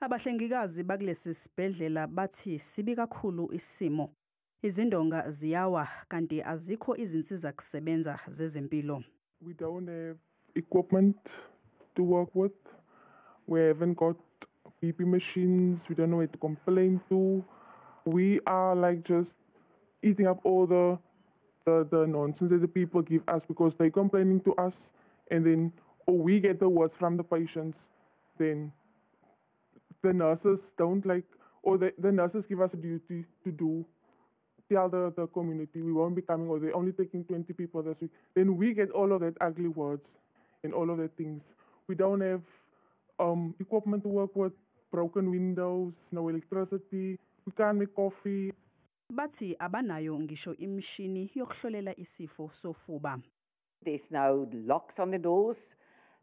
Abahlengikazi bakulesi sibhedlela bathi sibi kakhulu isimo. Izindonga ziyawa kanti azikho izinsiza kusebenza zezempilo. We don't have equipment to work with. We haven't got BP machines. We don't know where to complain to. We are like just eating up all the nonsense that the people give us because they're complaining to us, and then we get the words from the patients. Then the nurses don't like, or the nurses give us a duty to do. Tell the community we won't be coming, or they're only taking 20 people this week. Then we get all of that ugly words and all of that things. We don't have equipment to work with, broken windows, no electricity. We can't make coffee. Bathi abanayo ngisho imishini yokuhlolela isifo sofuba. There's no locks on the doors.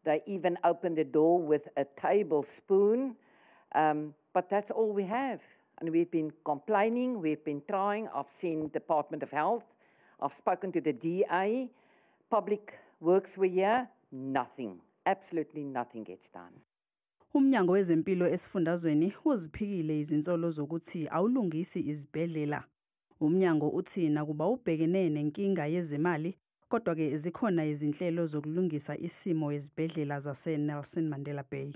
They even open the door with a tablespoon. But that's all we have. And we've been complaining, we've been trying. I've seen Department of Health. I've spoken to the DA. Public Works were here. Nothing. Absolutely nothing gets done. Umnyango wezempilo esifundazweni uziphikile izinsolo zokuthi awulungisi izibhedlela. Umnyango uthi nakuba ubhekene nenkinga yezimali, kodwa ke zikhona izinhlelo zokulungisa isimo ezibhedlela zase Nelson Mandela Bay.